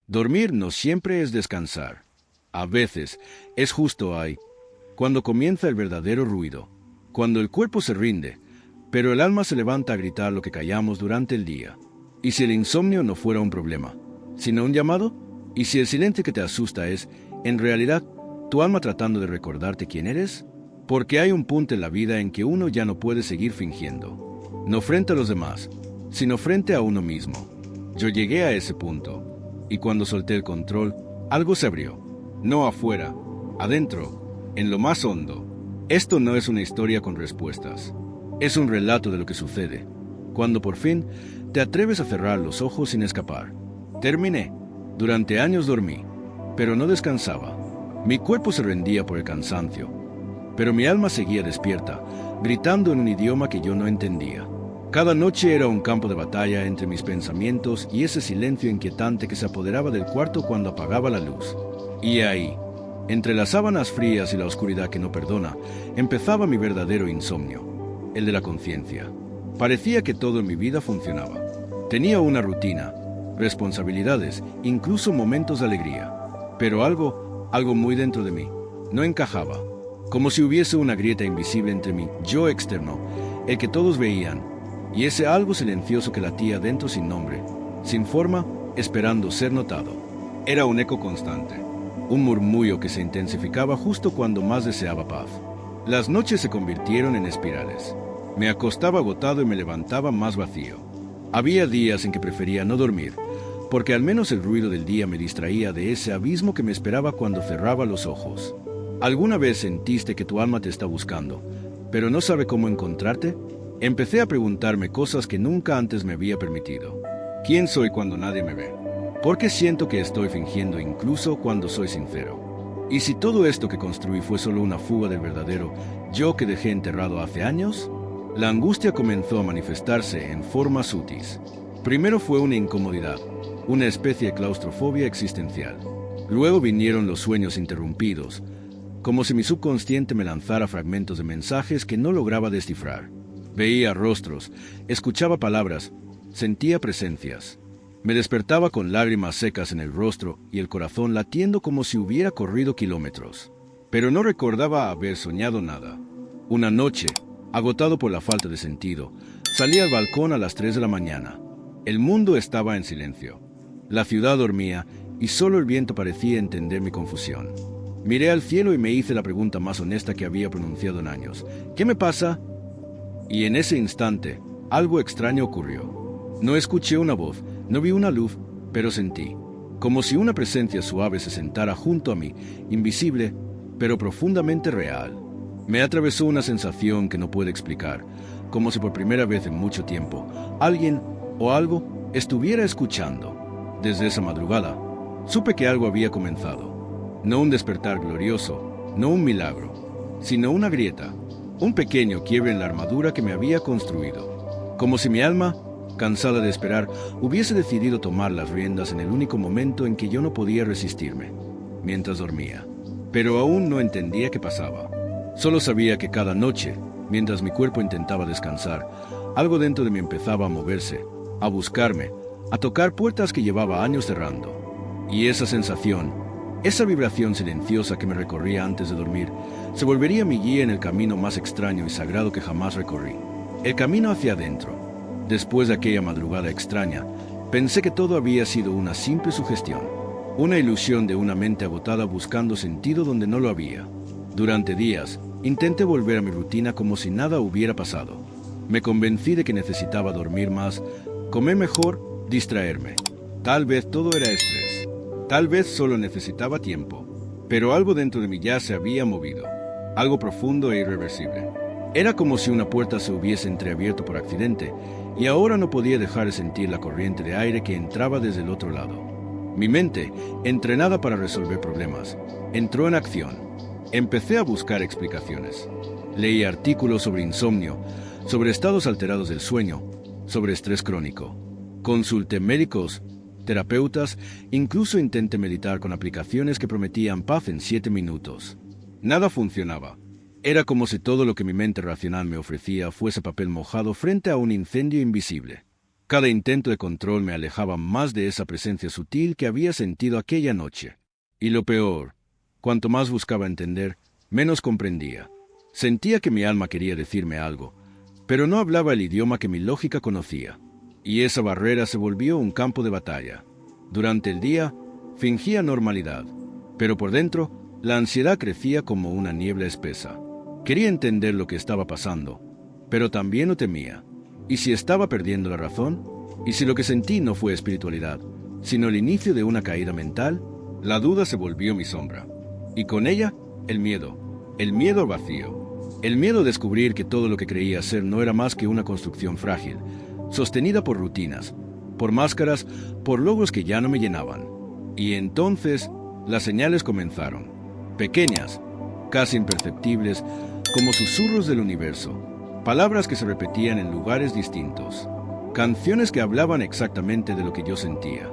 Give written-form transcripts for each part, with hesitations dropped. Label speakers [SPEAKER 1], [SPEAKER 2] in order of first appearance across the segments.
[SPEAKER 1] Dormir no siempre es descansar. A veces es justo ahí, cuando comienza el verdadero ruido, cuando el cuerpo se rinde, pero el alma se levanta a gritar lo que callamos durante el día. ¿Y si el insomnio no fuera un problema, sino un llamado? ¿Y si el silencio que te asusta es, en realidad, tu alma tratando de recordarte quién eres? Porque hay un punto en la vida en que uno ya no puede seguir fingiendo, no frente a los demás, sino frente a uno mismo. Yo llegué a ese punto, y cuando solté el control, algo se abrió. No afuera, adentro, en lo más hondo. Esto no es una historia con respuestas. Es un relato de lo que sucede, cuando por fin te atreves a cerrar los ojos sin escapar. Terminé. Durante años dormí, pero no descansaba. Mi cuerpo se rendía por el cansancio, pero mi alma seguía despierta, gritando en un idioma que yo no entendía. Cada noche era un campo de batalla entre mis pensamientos y ese silencio inquietante que se apoderaba del cuarto cuando apagaba la luz. Y ahí, entre las sábanas frías y la oscuridad que no perdona, empezaba mi verdadero insomnio, el de la conciencia. Parecía que todo en mi vida funcionaba. Tenía una rutina, responsabilidades, incluso momentos de alegría. Pero algo muy dentro de mí, no encajaba. Como si hubiese una grieta invisible entre mi yo externo, el que todos veían, y ese algo silencioso que latía dentro sin nombre, sin forma, esperando ser notado. Era un eco constante, un murmullo que se intensificaba justo cuando más deseaba paz. Las noches se convirtieron en espirales. Me acostaba agotado y me levantaba más vacío. Había días en que prefería no dormir, porque al menos el ruido del día me distraía de ese abismo que me esperaba cuando cerraba los ojos. ¿Alguna vez sentiste que tu alma te está buscando, pero no sabe cómo encontrarte? Empecé a preguntarme cosas que nunca antes me había permitido. ¿Quién soy cuando nadie me ve? ¿Por qué siento que estoy fingiendo incluso cuando soy sincero? ¿Y si todo esto que construí fue solo una fuga del verdadero yo que dejé enterrado hace años? La angustia comenzó a manifestarse en formas sutiles. Primero fue una incomodidad, una especie de claustrofobia existencial. Luego vinieron los sueños interrumpidos, como si mi subconsciente me lanzara fragmentos de mensajes que no lograba descifrar. Veía rostros, escuchaba palabras, sentía presencias. Me despertaba con lágrimas secas en el rostro y el corazón latiendo como si hubiera corrido kilómetros. Pero no recordaba haber soñado nada. Una noche, agotado por la falta de sentido, salí al balcón a las 3 de la mañana. El mundo estaba en silencio. La ciudad dormía y solo el viento parecía entender mi confusión. Miré al cielo y me hice la pregunta más honesta que había pronunciado en años. ¿Qué me pasa? Y en ese instante, algo extraño ocurrió. No escuché una voz, no vi una luz, pero sentí, como si una presencia suave se sentara junto a mí, invisible, pero profundamente real. Me atravesó una sensación que no puedo explicar, como si por primera vez en mucho tiempo, alguien o algo estuviera escuchando. Desde esa madrugada, supe que algo había comenzado. No un despertar glorioso, no un milagro, sino una grieta, un pequeño quiebre en la armadura que me había construido. Como si mi alma, cansada de esperar, hubiese decidido tomar las riendas en el único momento en que yo no podía resistirme, mientras dormía. Pero aún no entendía qué pasaba. Solo sabía que cada noche, mientras mi cuerpo intentaba descansar, algo dentro de mí empezaba a moverse, a buscarme, a tocar puertas que llevaba años cerrando. Y esa sensación, esa vibración silenciosa que me recorría antes de dormir, se volvería mi guía en el camino más extraño y sagrado que jamás recorrí. El camino hacia adentro. Después de aquella madrugada extraña, pensé que todo había sido una simple sugestión, una ilusión de una mente agotada buscando sentido donde no lo había. Durante días, intenté volver a mi rutina como si nada hubiera pasado. Me convencí de que necesitaba dormir más, comer mejor, distraerme. Tal vez todo era estrés. Tal vez solo necesitaba tiempo. Pero algo dentro de mí ya se había movido. Algo profundo e irreversible. Era como si una puerta se hubiese entreabierto por accidente, y ahora no podía dejar de sentir la corriente de aire que entraba desde el otro lado. Mi mente, entrenada para resolver problemas, entró en acción. Empecé a buscar explicaciones. Leí artículos sobre insomnio, sobre estados alterados del sueño, sobre estrés crónico. Consulté médicos, terapeutas, incluso intenté meditar con aplicaciones que prometían paz en 7 minutos. Nada funcionaba. Era como si todo lo que mi mente racional me ofrecía fuese papel mojado frente a un incendio invisible. Cada intento de control me alejaba más de esa presencia sutil que había sentido aquella noche. Y lo peor, cuanto más buscaba entender, menos comprendía. Sentía que mi alma quería decirme algo, pero no hablaba el idioma que mi lógica conocía. Y esa barrera se volvió un campo de batalla. Durante el día, fingía normalidad, pero por dentro, la ansiedad crecía como una niebla espesa. Quería entender lo que estaba pasando, pero también lo temía. ¿Y si estaba perdiendo la razón? ¿Y si lo que sentí no fue espiritualidad, sino el inicio de una caída mental? La duda se volvió mi sombra. Y con ella, el miedo al vacío. El miedo a descubrir que todo lo que creía ser no era más que una construcción frágil, sostenida por rutinas, por máscaras, por logros que ya no me llenaban. Y entonces, las señales comenzaron. Pequeñas, casi imperceptibles, como susurros del universo. Palabras que se repetían en lugares distintos. Canciones que hablaban exactamente de lo que yo sentía.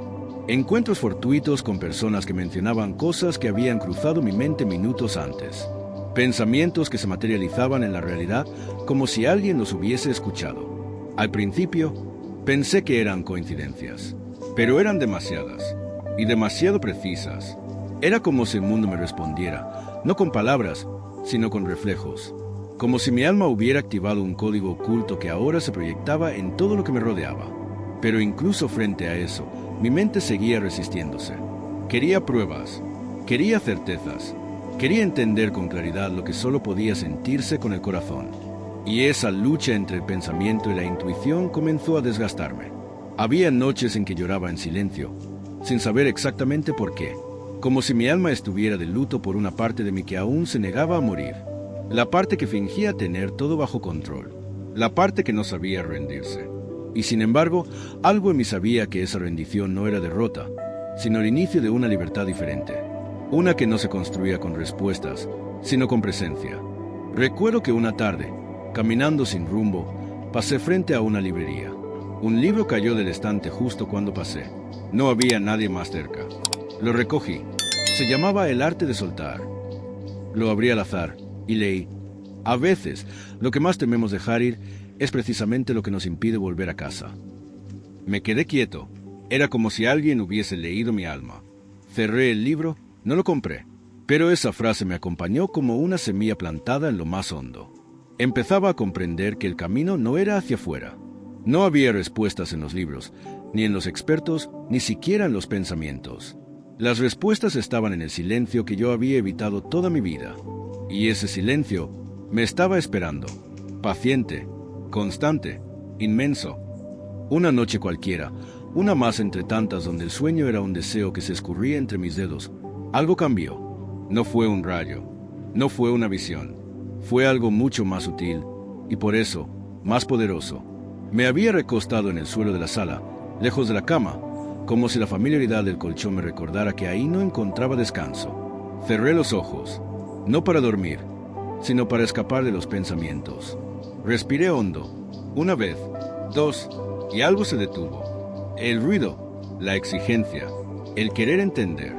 [SPEAKER 1] Encuentros fortuitos con personas que mencionaban cosas que habían cruzado mi mente minutos antes. Pensamientos que se materializaban en la realidad como si alguien los hubiese escuchado. Al principio, pensé que eran coincidencias, pero eran demasiadas, y demasiado precisas. Era como si el mundo me respondiera, no con palabras, sino con reflejos. Como si mi alma hubiera activado un código oculto que ahora se proyectaba en todo lo que me rodeaba. Pero incluso frente a eso, mi mente seguía resistiéndose. Quería pruebas, quería certezas, quería entender con claridad lo que solo podía sentirse con el corazón. Y esa lucha entre el pensamiento y la intuición comenzó a desgastarme. Había noches en que lloraba en silencio, sin saber exactamente por qué, como si mi alma estuviera de luto por una parte de mí que aún se negaba a morir. La parte que fingía tener todo bajo control, la parte que no sabía rendirse. Y sin embargo, algo en mí sabía que esa rendición no era derrota, sino el inicio de una libertad diferente. Una que no se construía con respuestas, sino con presencia. Recuerdo que una tarde, caminando sin rumbo, pasé frente a una librería. Un libro cayó del estante justo cuando pasé. No había nadie más cerca. Lo recogí. Se llamaba El arte de soltar. Lo abrí al azar y leí. A veces, lo que más tememos dejar ir es precisamente lo que nos impide volver a casa. Me quedé quieto. Era como si alguien hubiese leído mi alma. Cerré el libro, no lo compré, pero esa frase me acompañó como una semilla plantada en lo más hondo. Empezaba a comprender que el camino no era hacia afuera. No había respuestas en los libros, ni en los expertos, ni siquiera en los pensamientos. Las respuestas estaban en el silencio que yo había evitado toda mi vida. Y ese silencio me estaba esperando, paciente, constante, inmenso. Una noche cualquiera, una más entre tantas donde el sueño era un deseo que se escurría entre mis dedos, algo cambió. No fue un rayo, no fue una visión, fue algo mucho más sutil y por eso, más poderoso. Me había recostado en el suelo de la sala, lejos de la cama, como si la familiaridad del colchón me recordara que ahí no encontraba descanso. Cerré los ojos, no para dormir, sino para escapar de los pensamientos. Respiré hondo, una vez, dos, y algo se detuvo. El ruido, la exigencia, el querer entender,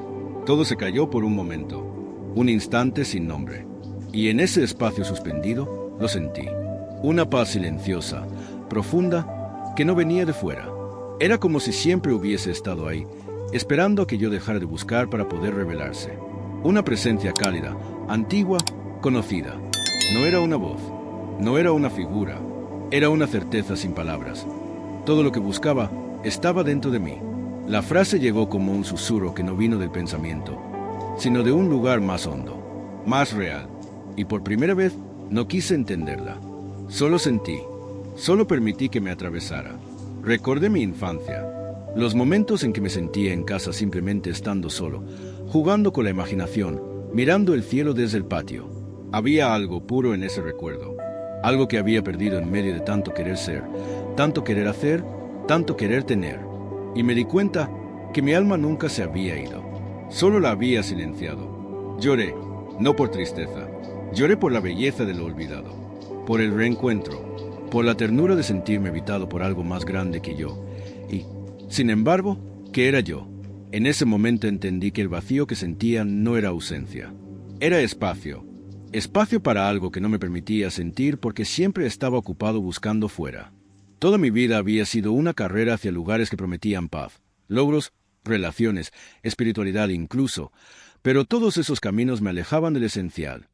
[SPEAKER 1] todo se cayó por un momento, un instante sin nombre. Y en ese espacio suspendido, lo sentí. Una paz silenciosa, profunda, que no venía de fuera. Era como si siempre hubiese estado ahí, esperando a que yo dejara de buscar para poder revelarse. Una presencia cálida, antigua, conocida. No era una voz, no era una figura, era una certeza sin palabras. Todo lo que buscaba estaba dentro de mí. La frase llegó como un susurro que no vino del pensamiento, sino de un lugar más hondo, más real. Y por primera vez no quise entenderla. Solo sentí, solo permití que me atravesara. Recordé mi infancia, los momentos en que me sentía en casa simplemente estando solo, jugando con la imaginación, mirando el cielo desde el patio. Había algo puro en ese recuerdo, algo que había perdido en medio de tanto querer ser, tanto querer hacer, tanto querer tener. Y me di cuenta que mi alma nunca se había ido, solo la había silenciado. Lloré, no por tristeza, lloré por la belleza de lo olvidado, por el reencuentro, por la ternura de sentirme habitado por algo más grande que yo. Y, sin embargo, ¿qué era yo? En ese momento entendí que el vacío que sentía no era ausencia, era espacio. Espacio para algo que no me permitía sentir porque siempre estaba ocupado buscando fuera. Toda mi vida había sido una carrera hacia lugares que prometían paz, logros, relaciones, espiritualidad incluso, pero todos esos caminos me alejaban del esencial,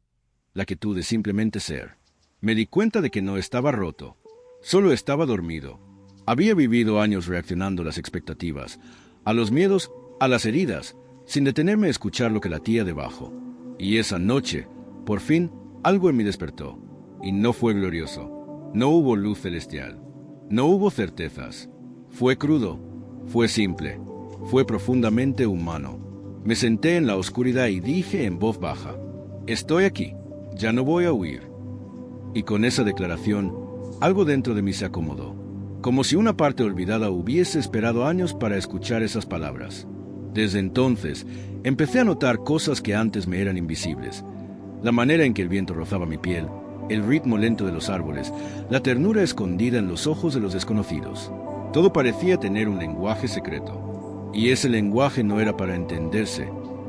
[SPEAKER 1] la quietud de simplemente ser. Me di cuenta de que no estaba roto, solo estaba dormido. Había vivido años reaccionando a las expectativas, a los miedos, a las heridas, sin detenerme a escuchar lo que latía debajo. Y esa noche, por fin, algo en mí despertó. Y no fue glorioso. No hubo luz celestial. No hubo certezas. Fue crudo. Fue simple. Fue profundamente humano. Me senté en la oscuridad y dije en voz baja: estoy aquí. Ya no voy a huir. Y con esa declaración, algo dentro de mí se acomodó. Como si una parte olvidada hubiese esperado años para escuchar esas palabras. Desde entonces, empecé a notar cosas que antes me eran invisibles. La manera en que el viento rozaba mi piel, el ritmo lento de los árboles, la ternura escondida en los ojos de los desconocidos. Todo parecía tener un lenguaje secreto. Y ese lenguaje no era para entenderse,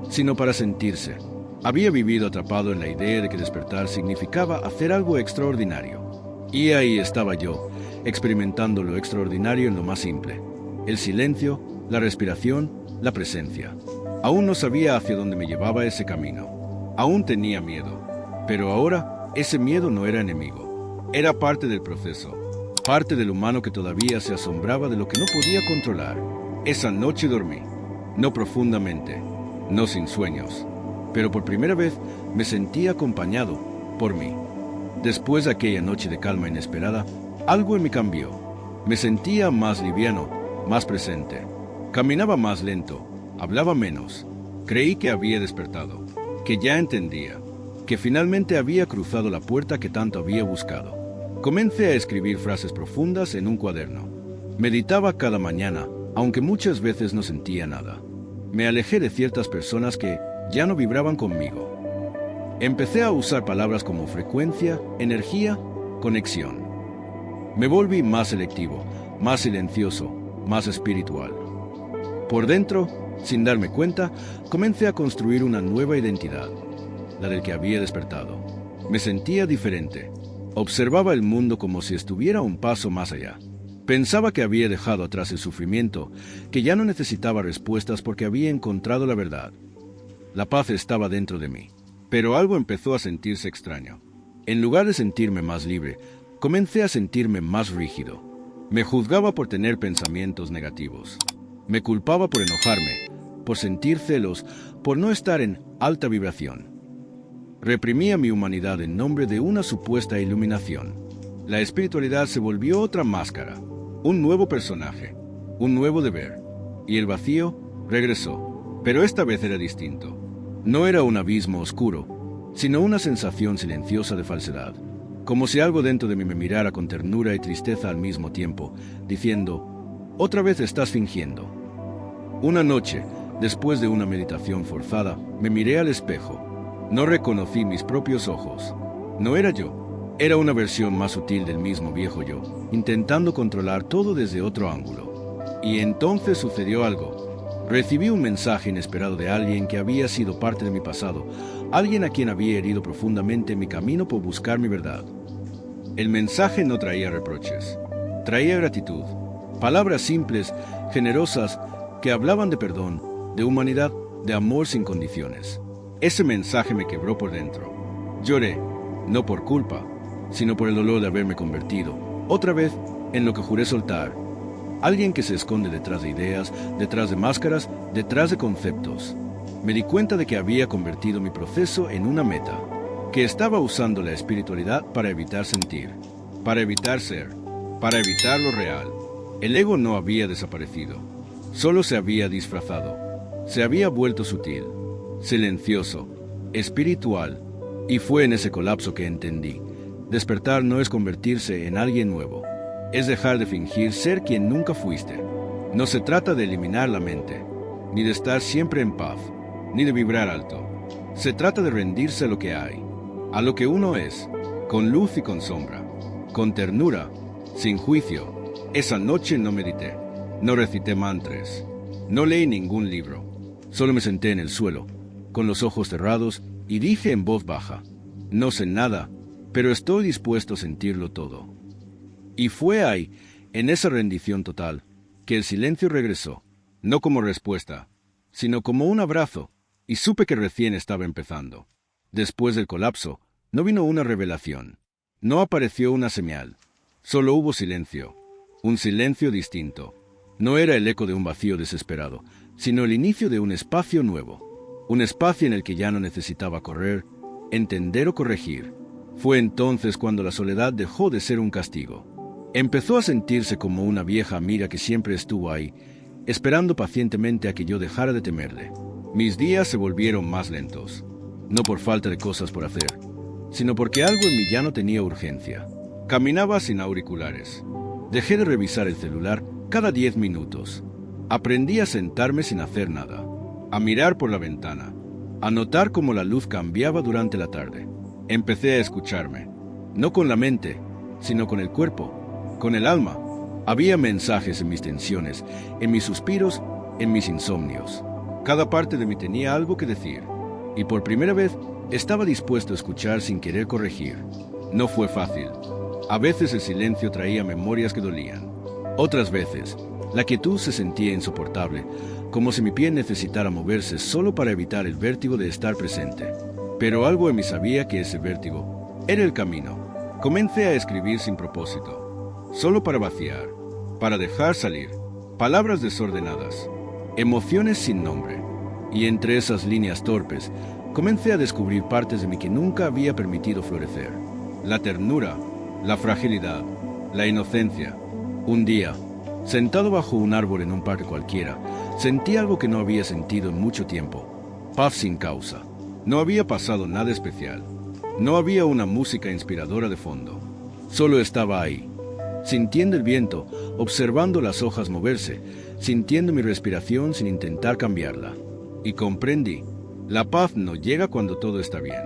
[SPEAKER 1] sino para sentirse. Había vivido atrapado en la idea de que despertar significaba hacer algo extraordinario. Y ahí estaba yo, experimentando lo extraordinario en lo más simple. El silencio, la respiración, la presencia. Aún no sabía hacia dónde me llevaba ese camino. Aún tenía miedo. Pero ahora, ese miedo no era enemigo. Era parte del proceso. Parte del humano que todavía se asombraba de lo que no podía controlar. Esa noche dormí. No profundamente. No sin sueños. Pero por primera vez me sentí acompañado por mí. Después de aquella noche de calma inesperada, algo en mí cambió. Me sentía más liviano, más presente. Caminaba más lento, hablaba menos. Creí que había despertado, que ya entendía, que finalmente había cruzado la puerta que tanto había buscado. Comencé a escribir frases profundas en un cuaderno. Meditaba cada mañana, aunque muchas veces no sentía nada. Me alejé de ciertas personas que ya no vibraban conmigo. Empecé a usar palabras como frecuencia, energía, conexión. Me volví más selectivo, más silencioso, más espiritual. Por dentro, sin darme cuenta, comencé a construir una nueva identidad, la del que había despertado. Me sentía diferente. Observaba el mundo como si estuviera un paso más allá. Pensaba que había dejado atrás el sufrimiento, que ya no necesitaba respuestas porque había encontrado la verdad. La paz estaba dentro de mí, pero algo empezó a sentirse extraño. En lugar de sentirme más libre, comencé a sentirme más rígido. Me juzgaba por tener pensamientos negativos. Me culpaba por enojarme, por sentir celos, por no estar en alta vibración. Reprimía mi humanidad en nombre de una supuesta iluminación. La espiritualidad se volvió otra máscara, un nuevo personaje, un nuevo deber. Y el vacío regresó, pero esta vez era distinto. No era un abismo oscuro, sino una sensación silenciosa de falsedad. Como si algo dentro de mí me mirara con ternura y tristeza al mismo tiempo, diciendo: otra vez estás fingiendo. Una noche, después de una meditación forzada, me miré al espejo. No reconocí mis propios ojos. No era yo. Era una versión más sutil del mismo viejo yo, intentando controlar todo desde otro ángulo. Y entonces sucedió algo. Recibí un mensaje inesperado de alguien que había sido parte de mi pasado, alguien a quien había herido profundamente en mi camino por buscar mi verdad. El mensaje no traía reproches. Traía gratitud. Palabras simples, generosas, que hablaban de perdón, de humanidad, de amor sin condiciones. Ese mensaje me quebró por dentro. Lloré, no por culpa, sino por el dolor de haberme convertido, otra vez, en lo que juré soltar. Alguien que se esconde detrás de ideas, detrás de máscaras, detrás de conceptos. Me di cuenta de que había convertido mi proceso en una meta, que estaba usando la espiritualidad para evitar sentir, para evitar ser, para evitar lo real. El ego no había desaparecido. Solo se había disfrazado, se había vuelto sutil, silencioso, espiritual, y fue en ese colapso que entendí. Despertar no es convertirse en alguien nuevo, es dejar de fingir ser quien nunca fuiste. No se trata de eliminar la mente, ni de estar siempre en paz, ni de vibrar alto. Se trata de rendirse a lo que hay, a lo que uno es, con luz y con sombra, con ternura, sin juicio. Esa noche no medité. No recité mantras, no leí ningún libro, solo me senté en el suelo, con los ojos cerrados, y dije en voz baja: no sé nada, pero estoy dispuesto a sentirlo todo. Y fue ahí, en esa rendición total, que el silencio regresó, no como respuesta, sino como un abrazo, y supe que recién estaba empezando. Después del colapso, no vino una revelación, no apareció una señal, solo hubo silencio, un silencio distinto. No era el eco de un vacío desesperado, sino el inicio de un espacio nuevo, un espacio en el que ya no necesitaba correr, entender o corregir. Fue entonces cuando la soledad dejó de ser un castigo. Empezó a sentirse como una vieja amiga que siempre estuvo ahí, esperando pacientemente a que yo dejara de temerle. Mis días se volvieron más lentos, no por falta de cosas por hacer, sino porque algo en mí ya no tenía urgencia. Caminaba sin auriculares. Dejé de revisar el celular cada 10 minutos. Aprendí a sentarme sin hacer nada, a mirar por la ventana, a notar cómo la luz cambiaba durante la tarde. Empecé a escucharme, no con la mente, sino con el cuerpo, con el alma. Había mensajes en mis tensiones, en mis suspiros, en mis insomnios. Cada parte de mí tenía algo que decir, y por primera vez estaba dispuesto a escuchar sin querer corregir. No fue fácil. A veces el silencio traía memorias que dolían. Otras veces, la quietud se sentía insoportable, como si mi pie necesitara moverse solo para evitar el vértigo de estar presente. Pero algo en mí sabía que ese vértigo era el camino. Comencé a escribir sin propósito, solo para vaciar, para dejar salir, palabras desordenadas, emociones sin nombre. Y entre esas líneas torpes, comencé a descubrir partes de mí que nunca había permitido florecer. La ternura, la fragilidad, la inocencia. Un día, sentado bajo un árbol en un parque cualquiera, sentí algo que no había sentido en mucho tiempo. Paz sin causa. No había pasado nada especial. No había una música inspiradora de fondo. Solo estaba ahí, sintiendo el viento, observando las hojas moverse, sintiendo mi respiración sin intentar cambiarla. Y comprendí, la paz no llega cuando todo está bien.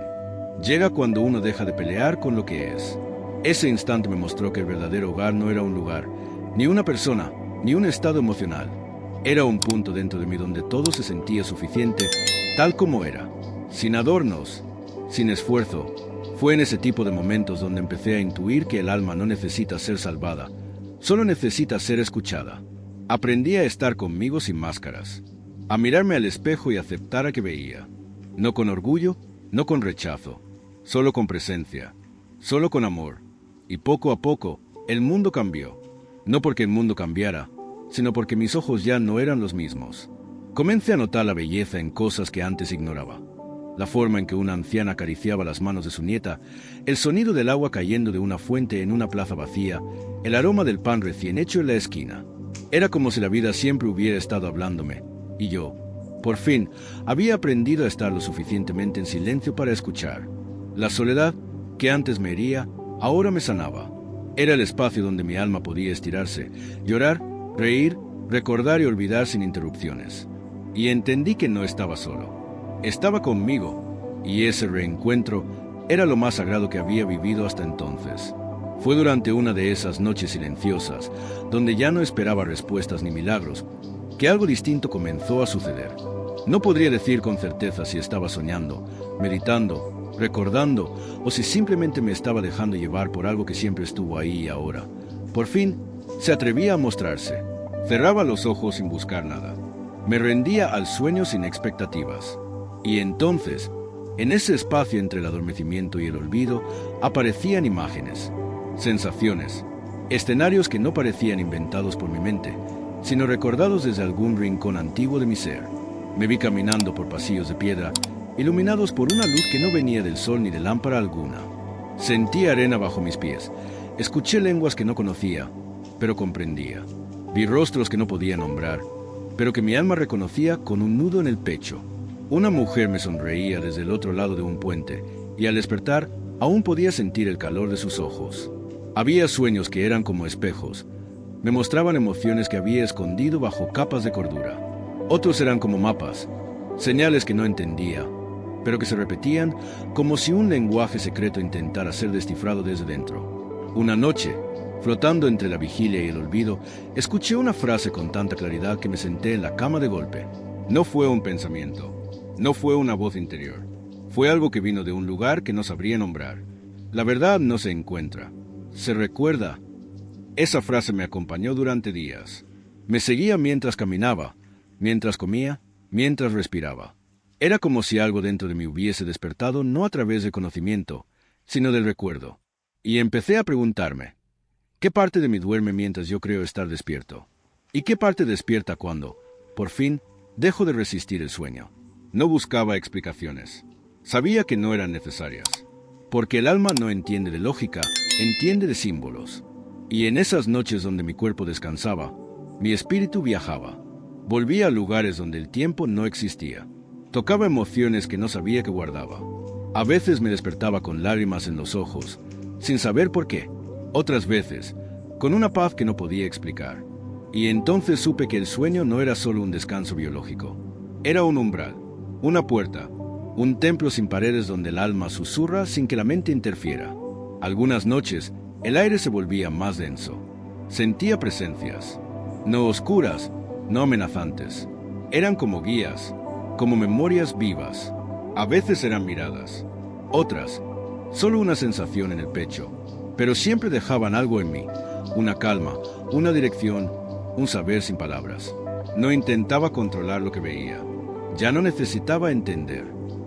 [SPEAKER 1] Llega cuando uno deja de pelear con lo que es. Ese instante me mostró que el verdadero hogar no era un lugar, ni una persona, ni un estado emocional. Era un punto dentro de mí donde todo se sentía suficiente, tal como era, sin adornos, sin esfuerzo. Fue en ese tipo de momentos donde empecé a intuir que el alma no necesita ser salvada, solo necesita ser escuchada. Aprendí a estar conmigo sin máscaras, a mirarme al espejo y aceptar a que veía, no con orgullo, no con rechazo, solo con presencia, solo con amor. Y poco a poco, el mundo cambió. No porque el mundo cambiara, sino porque mis ojos ya no eran los mismos. Comencé a notar la belleza en cosas que antes ignoraba. La forma en que una anciana acariciaba las manos de su nieta, el sonido del agua cayendo de una fuente en una plaza vacía, el aroma del pan recién hecho en la esquina. Era como si la vida siempre hubiera estado hablándome, y yo, por fin, había aprendido a estar lo suficientemente en silencio para escuchar. La soledad, que antes me hería, ahora me sanaba. Era el espacio donde mi alma podía estirarse, llorar, reír, recordar y olvidar sin interrupciones. Y entendí que no estaba solo. Estaba conmigo, y ese reencuentro era lo más sagrado que había vivido hasta entonces. Fue durante una de esas noches silenciosas, donde ya no esperaba respuestas ni milagros, que algo distinto comenzó a suceder. No podría decir con certeza si estaba soñando, meditando, recordando, o si simplemente me estaba dejando llevar por algo que siempre estuvo ahí y ahora. Por fin, se atrevía a mostrarse. Cerraba los ojos sin buscar nada. Me rendía al sueño sin expectativas. Y entonces, en ese espacio entre el adormecimiento y el olvido, aparecían imágenes, sensaciones, escenarios que no parecían inventados por mi mente, sino recordados desde algún rincón antiguo de mi ser. Me vi caminando por pasillos de piedra, iluminados por una luz que no venía del sol ni de lámpara alguna. Sentí arena bajo mis pies, escuché lenguas que no conocía, pero comprendía. Vi rostros que no podía nombrar, pero que mi alma reconocía con un nudo en el pecho. Una mujer me sonreía desde el otro lado de un puente, y al despertar aún podía sentir el calor de sus ojos. Había sueños que eran como espejos. Me mostraban emociones que había escondido bajo capas de cordura. Otros eran como mapas, señales que no entendía, pero que se repetían como si un lenguaje secreto intentara ser descifrado desde dentro. Una noche, flotando entre la vigilia y el olvido, escuché una frase con tanta claridad que me senté en la cama de golpe. No fue un pensamiento, no fue una voz interior. Fue algo que vino de un lugar que no sabría nombrar. La verdad no se encuentra, se recuerda, Esa frase me acompañó durante días. Me seguía mientras caminaba, mientras comía, mientras respiraba. Era como si algo dentro de mí hubiese despertado no a través del conocimiento, sino del recuerdo. Y empecé a preguntarme, ¿qué parte de mí duerme mientras yo creo estar despierto? ¿Y qué parte despierta cuando, por fin, dejo de resistir el sueño? No buscaba explicaciones. Sabía que no eran necesarias. Porque el alma no entiende de lógica, entiende de símbolos. Y en esas noches donde mi cuerpo descansaba, mi espíritu viajaba. Volvía a lugares donde el tiempo no existía. Tocaba emociones que no sabía que guardaba. A veces me despertaba con lágrimas en los ojos, sin saber por qué. Otras veces, con una paz que no podía explicar. Y entonces supe que el sueño no era solo un descanso biológico. Era un umbral, una puerta, un templo sin paredes donde el alma susurra sin que la mente interfiera. Algunas noches, el aire se volvía más denso. Sentía presencias, no oscuras, no amenazantes. Eran como guías, como memorias vivas. A veces eran miradas, otras, solo una sensación en el pecho, pero siempre dejaban algo en mí, una calma, una dirección, un saber sin palabras. No intentaba controlar lo que veía. Ya no necesitaba entender.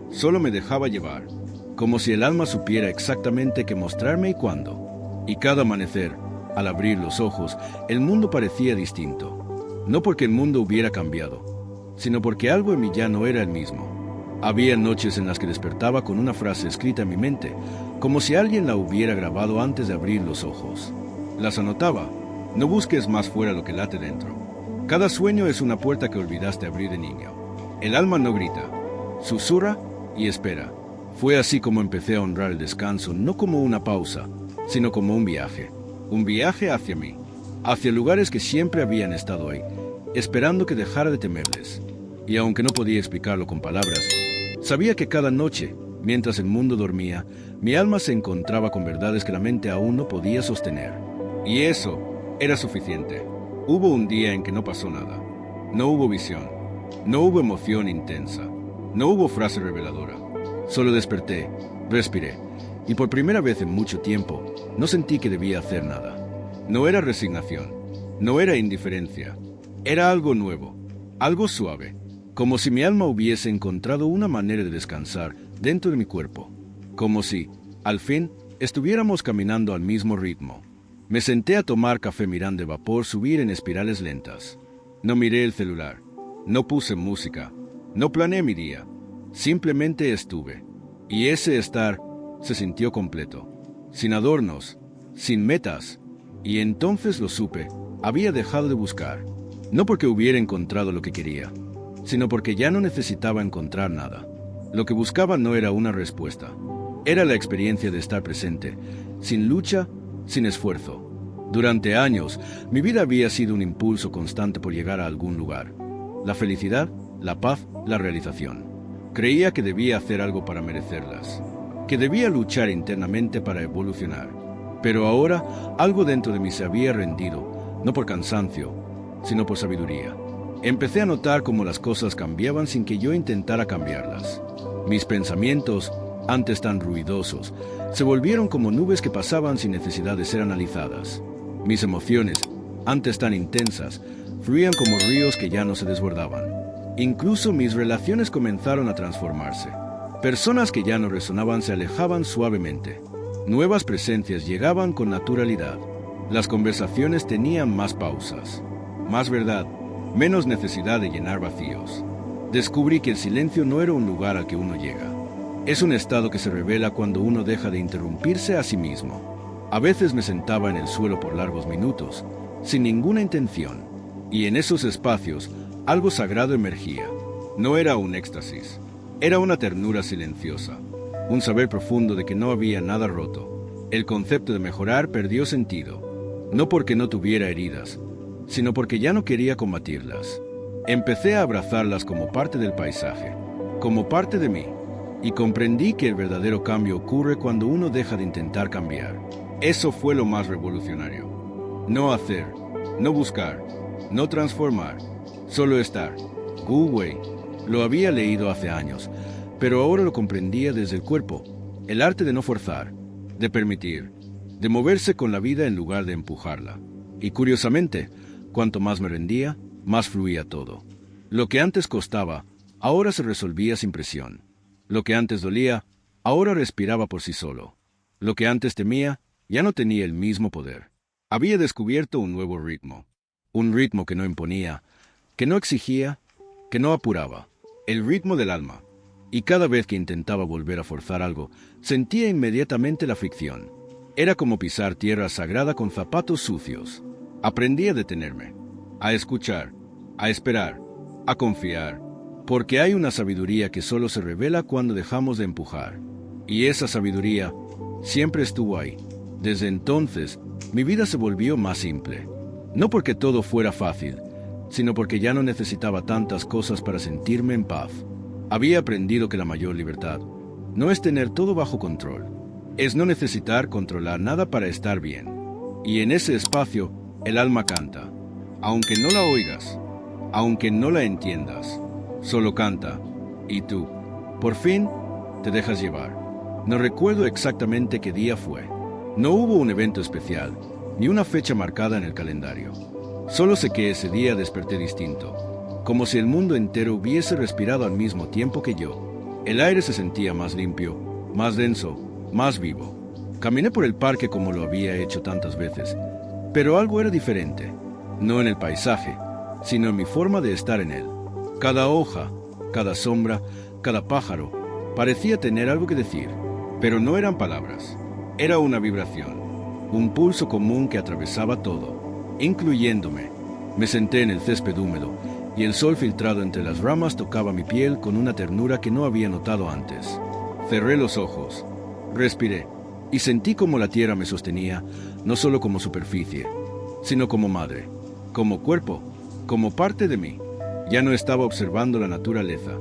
[SPEAKER 1] Solo me dejaba llevar, como si el alma supiera exactamente qué mostrarme y cuándo. Y cada amanecer, al abrir los ojos, el mundo parecía distinto. No porque el mundo hubiera cambiado, sino porque algo en mí ya no era el mismo. Había noches en las que despertaba con una frase escrita en mi mente, como si alguien la hubiera grabado antes de abrir los ojos. Las anotaba. No busques más fuera lo que late dentro. Cada sueño es una puerta que olvidaste abrir de niño. El alma no grita, susurra y espera. Fue así como empecé a honrar el descanso, no como una pausa, sino como un viaje hacia mí, hacia lugares que siempre habían estado ahí, esperando que dejara de temerles. Y aunque no podía explicarlo con palabras, sabía que cada noche, mientras el mundo dormía, mi alma se encontraba con verdades que la mente aún no podía sostener. Y eso era suficiente. Hubo un día en que no pasó nada. No hubo visión, no hubo emoción intensa, no hubo frase reveladora. Solo desperté, respiré, y por primera vez en mucho tiempo, no sentí que debía hacer nada. No era resignación, no era indiferencia, era algo nuevo, algo suave, como si mi alma hubiese encontrado una manera de descansar dentro de mi cuerpo, como si, al fin, estuviéramos caminando al mismo ritmo. Me senté a tomar café mirando el vapor subir en espirales lentas. No miré el celular, no puse música, no planeé mi día, simplemente estuve. Y ese estar se sintió completo, sin adornos, sin metas. Y entonces lo supe, había dejado de buscar, no porque hubiera encontrado lo que quería, sino porque ya no necesitaba encontrar nada. Lo que buscaba no era una respuesta, era la experiencia de estar presente, sin lucha, sin esfuerzo. Durante años, mi vida había sido un impulso constante por llegar a algún lugar. La felicidad, la paz, la realización. Creía que debía hacer algo para merecerlas, que debía luchar internamente para evolucionar. Pero ahora, algo dentro de mí se había rendido, no por cansancio, sino por sabiduría. Empecé a notar cómo las cosas cambiaban sin que yo intentara cambiarlas. Mis pensamientos, antes tan ruidosos, se volvieron como nubes que pasaban sin necesidad de ser analizadas. Mis emociones, antes tan intensas, fluían como ríos que ya no se desbordaban. Incluso mis relaciones comenzaron a transformarse. Personas que ya no resonaban se alejaban suavemente. Nuevas presencias llegaban con naturalidad. Las conversaciones tenían más pausas, más verdad, menos necesidad de llenar vacíos. Descubrí que el silencio no era un lugar al que uno llega. Es un estado que se revela cuando uno deja de interrumpirse a sí mismo. A veces me sentaba en el suelo por largos minutos, sin ninguna intención, y en esos espacios algo sagrado emergía. No era un éxtasis, era una ternura silenciosa, un saber profundo de que no había nada roto. El concepto de mejorar perdió sentido, no porque no tuviera heridas, sino porque ya no quería combatirlas. Empecé a abrazarlas como parte del paisaje, como parte de mí, y comprendí que el verdadero cambio ocurre cuando uno deja de intentar cambiar. Eso fue lo más revolucionario. No hacer, no buscar, no transformar, solo estar. Gu Wei. Lo había leído hace años, pero ahora lo comprendía desde el cuerpo. El arte de no forzar, de permitir, de moverse con la vida en lugar de empujarla. Y curiosamente, cuanto más me rendía, más fluía todo. Lo que antes costaba, ahora se resolvía sin presión. Lo que antes dolía, ahora respiraba por sí solo. Lo que antes temía, ya no tenía el mismo poder. Había descubierto un nuevo ritmo. Un ritmo que no imponía, que no exigía, que no apuraba. El ritmo del alma. Y cada vez que intentaba volver a forzar algo, sentía inmediatamente la fricción. Era como pisar tierra sagrada con zapatos sucios. Aprendí a detenerme, a escuchar, a esperar, a confiar, porque hay una sabiduría que solo se revela cuando dejamos de empujar. Y esa sabiduría siempre estuvo ahí. Desde entonces, mi vida se volvió más simple. No porque todo fuera fácil, sino porque ya no necesitaba tantas cosas para sentirme en paz. Había aprendido que la mayor libertad no es tener todo bajo control, es no necesitar controlar nada para estar bien. Y en ese espacio, el alma canta, aunque no la oigas, aunque no la entiendas, solo canta, y tú, por fin, te dejas llevar. No recuerdo exactamente qué día fue. No hubo un evento especial, ni una fecha marcada en el calendario. Solo sé que ese día desperté distinto, como si el mundo entero hubiese respirado al mismo tiempo que yo. El aire se sentía más limpio, más denso, más vivo. Caminé por el parque como lo había hecho tantas veces, pero algo era diferente, no en el paisaje, sino en mi forma de estar en él. Cada hoja, cada sombra, cada pájaro, parecía tener algo que decir, pero no eran palabras. Era una vibración, un pulso común que atravesaba todo, incluyéndome. Me senté en el césped húmedo, y el sol filtrado entre las ramas tocaba mi piel con una ternura que no había notado antes. Cerré los ojos, respiré, y sentí como la tierra me sostenía, no solo como superficie, sino como madre, como cuerpo, como parte de mí. Ya no estaba observando la naturaleza,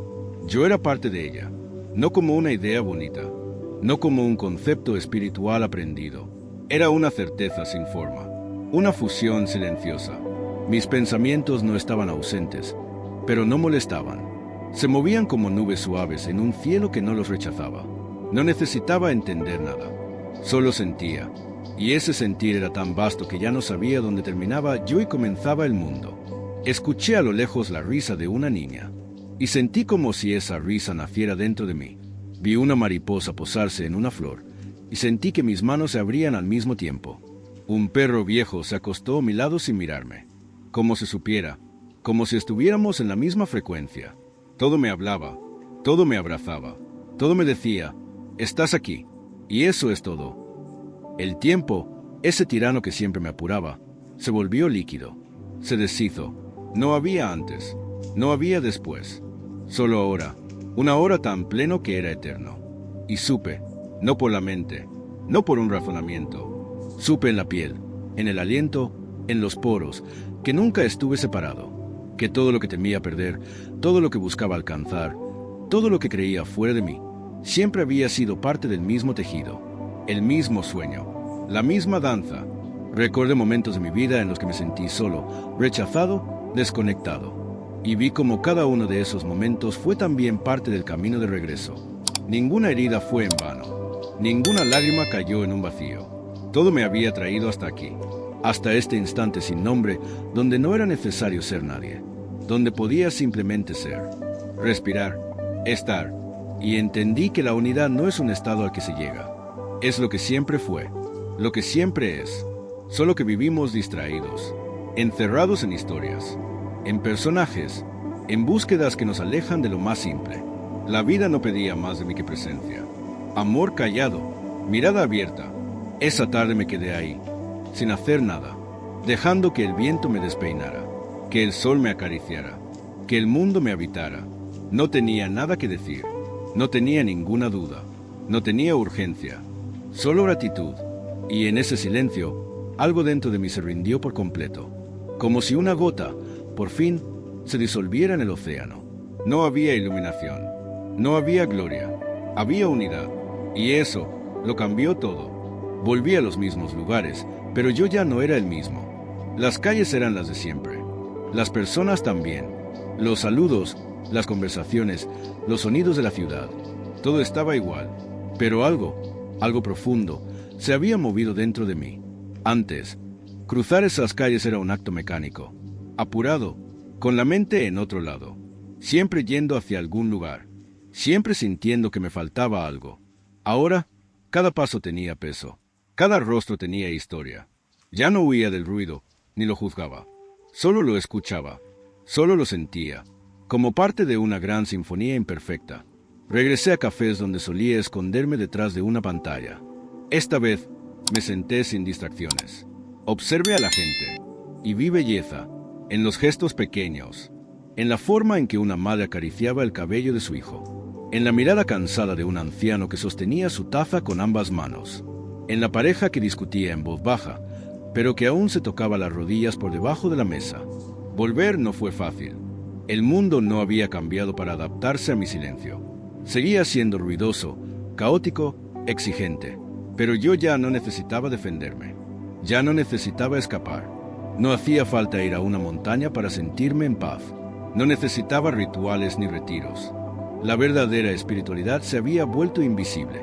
[SPEAKER 1] yo era parte de ella, no como una idea bonita, no como un concepto espiritual aprendido. Era una certeza sin forma, una fusión silenciosa. Mis pensamientos no estaban ausentes, pero no molestaban. Se movían como nubes suaves en un cielo que no los rechazaba. No necesitaba entender nada, solo sentía. Y ese sentir era tan vasto que ya no sabía dónde terminaba yo y comenzaba el mundo. Escuché a lo lejos la risa de una niña, y sentí como si esa risa naciera dentro de mí. Vi una mariposa posarse en una flor, y sentí que mis manos se abrían al mismo tiempo. Un perro viejo se acostó a mi lado sin mirarme, como si supiera, como si estuviéramos en la misma frecuencia. Todo me hablaba, todo me abrazaba, todo me decía, estás aquí, y eso es todo. El tiempo, ese tirano que siempre me apuraba, se volvió líquido, se deshizo. No había antes, no había después, solo ahora, una hora tan pleno que era eterno. Y supe, no por la mente, no por un razonamiento, supe en la piel, en el aliento, en los poros, que nunca estuve separado, que todo lo que temía perder, todo lo que buscaba alcanzar, todo lo que creía fuera de mí, siempre había sido parte del mismo tejido, el mismo sueño, la misma danza. Recordé momentos de mi vida en los que me sentí solo, rechazado, desconectado, y vi como cada uno de esos momentos fue también parte del camino de regreso. Ninguna herida fue en vano, ninguna lágrima cayó en un vacío. Todo me había traído hasta aquí, hasta este instante sin nombre, donde no era necesario ser nadie, donde podía simplemente ser, respirar, estar, y entendí que la unidad no es un estado al que se llega, es lo que siempre fue, lo que siempre es, solo que vivimos distraídos, encerrados en historias, en personajes, en búsquedas que nos alejan de lo más simple. La vida no pedía más de mí que presencia, amor callado, mirada abierta. Esa tarde me quedé ahí, sin hacer nada, dejando que el viento me despeinara, que el sol me acariciara, que el mundo me habitara. No tenía nada que decir, no tenía ninguna duda, no tenía urgencia, solo gratitud. Y en ese silencio, algo dentro de mí se rindió por completo, como si una gota, por fin, se disolviera en el océano. No había iluminación, no había gloria, había unidad, y eso lo cambió todo. Volví a los mismos lugares, pero yo ya no era el mismo. Las calles eran las de siempre, las personas también, los saludos, las conversaciones, los sonidos de la ciudad. Todo estaba igual, pero algo profundo, se había movido dentro de mí. Antes, Cruzar esas calles era un acto mecánico, apurado, con la mente en otro lado, siempre yendo hacia algún lugar, siempre sintiendo que me faltaba algo. Ahora, cada paso tenía peso, cada rostro tenía historia. Ya no huía del ruido, ni lo juzgaba. Solo lo escuchaba, solo lo sentía, como parte de una gran sinfonía imperfecta. Regresé a cafés donde solía esconderme detrás de una pantalla. Esta vez me senté sin distracciones. Observé a la gente y vi belleza en los gestos pequeños, en la forma en que una madre acariciaba el cabello de su hijo, en la mirada cansada de un anciano que sostenía su taza con ambas manos, en la pareja que discutía en voz baja, pero que aún se tocaba las rodillas por debajo de la mesa. Volver no fue fácil. El mundo no había cambiado para adaptarse a mi silencio. Seguía siendo ruidoso, caótico, exigente, pero yo ya no necesitaba defenderme. Ya no necesitaba escapar. No hacía falta ir a una montaña para sentirme en paz. No necesitaba rituales ni retiros. La verdadera espiritualidad se había vuelto invisible.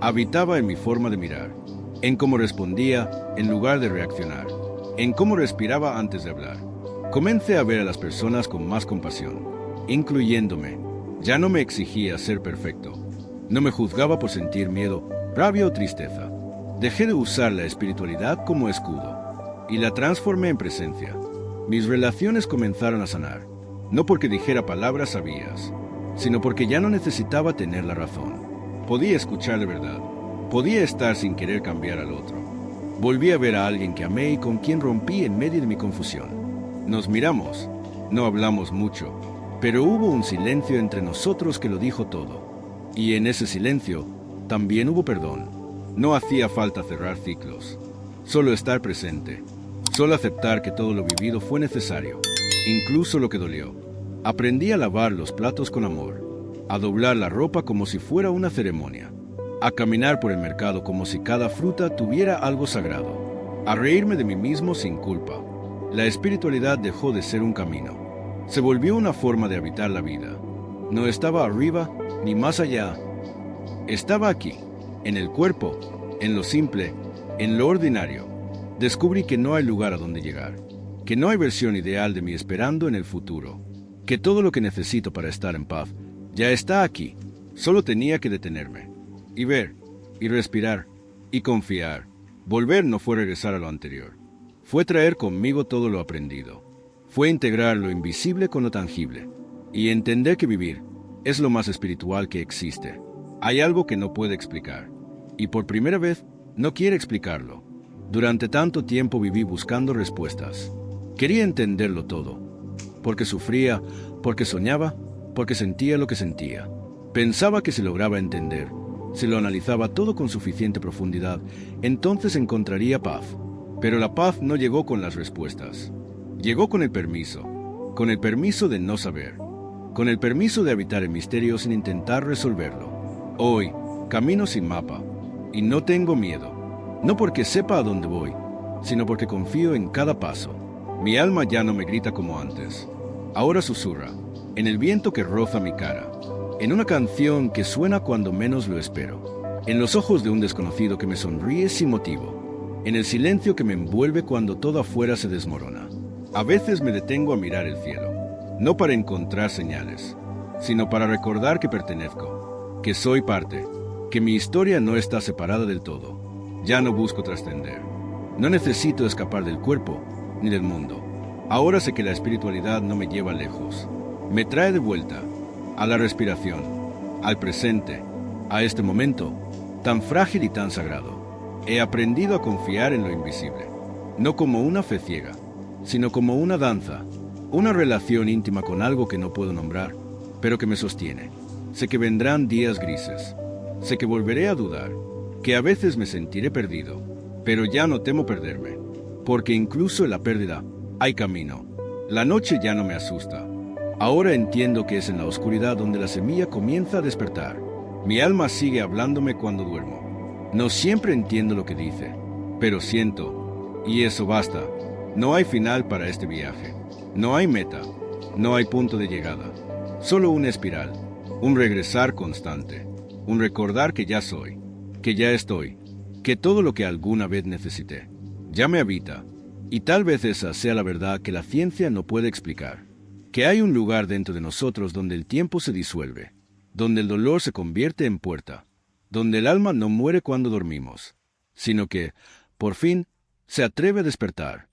[SPEAKER 1] Habitaba en mi forma de mirar, en cómo respondía en lugar de reaccionar, en cómo respiraba antes de hablar. Comencé a ver a las personas con más compasión, incluyéndome. Ya no me exigía ser perfecto. No me juzgaba por sentir miedo, rabia o tristeza. Dejé de usar la espiritualidad como escudo y la transformé en presencia. Mis relaciones comenzaron a sanar, no porque dijera palabras sabias, sino porque ya no necesitaba tener la razón. Podía escuchar de verdad, podía estar sin querer cambiar al otro. Volví a ver a alguien que amé y con quien rompí en medio de mi confusión. Nos miramos, no hablamos mucho, pero hubo un silencio entre nosotros que lo dijo todo. Y en ese silencio también hubo perdón. No hacía falta cerrar ciclos, solo estar presente, solo aceptar que todo lo vivido fue necesario, incluso lo que dolió. Aprendí a lavar los platos con amor, a doblar la ropa como si fuera una ceremonia, a caminar por el mercado como si cada fruta tuviera algo sagrado, a reírme de mí mismo sin culpa. La espiritualidad dejó de ser un camino, se volvió una forma de habitar la vida. No estaba arriba ni más allá, estaba aquí. En el cuerpo, en lo simple, en lo ordinario. Descubrí que no hay lugar a donde llegar, que no hay versión ideal de mí esperando en el futuro, que todo lo que necesito para estar en paz ya está aquí. Solo tenía que detenerme, y ver, y respirar, y confiar. Volver no fue regresar a lo anterior, fue traer conmigo todo lo aprendido, fue integrar lo invisible con lo tangible, y entender que vivir es lo más espiritual que existe. Hay algo que no puede explicar. Y por primera vez, no quiere explicarlo. Durante tanto tiempo viví buscando respuestas. Quería entenderlo todo. Porque sufría, porque soñaba, porque sentía lo que sentía. Pensaba que si lograba entender, si lo analizaba todo con suficiente profundidad, entonces encontraría paz. Pero la paz no llegó con las respuestas. Llegó con el permiso de no saber, con el permiso de habitar el misterio sin intentar resolverlo. Hoy, camino sin mapa. Y no tengo miedo, no porque sepa a dónde voy, sino porque confío en cada paso. Mi alma ya no me grita como antes. Ahora susurra, en el viento que roza mi cara, en una canción que suena cuando menos lo espero, en los ojos de un desconocido que me sonríe sin motivo, en el silencio que me envuelve cuando todo afuera se desmorona. A veces me detengo a mirar el cielo, no para encontrar señales, sino para recordar que pertenezco, que soy parte, que mi historia no está separada del todo. Ya no busco trascender. No necesito escapar del cuerpo ni del mundo. Ahora sé que la espiritualidad no me lleva lejos. Me trae de vuelta a la respiración, al presente, a este momento tan frágil y tan sagrado. He aprendido a confiar en lo invisible, no como una fe ciega, sino como una danza, una relación íntima con algo que no puedo nombrar, pero que me sostiene. Sé que vendrán días grises. Sé que volveré a dudar, que a veces me sentiré perdido, pero ya no temo perderme, porque incluso en la pérdida hay camino. La noche ya no me asusta. Ahora entiendo que es en la oscuridad donde la semilla comienza a despertar. Mi alma sigue hablándome cuando duermo. No siempre entiendo lo que dice, pero siento, y eso basta. No hay final para este viaje. No hay meta, no hay punto de llegada. Solo una espiral, un regresar constante. Un recordar que ya soy, que ya estoy, que todo lo que alguna vez necesité, ya me habita, Y tal vez esa sea la verdad que la ciencia no puede explicar. Que hay un lugar dentro de nosotros donde el tiempo se disuelve, donde el dolor se convierte en puerta, donde el alma no muere cuando dormimos, sino que, por fin, se atreve a despertar,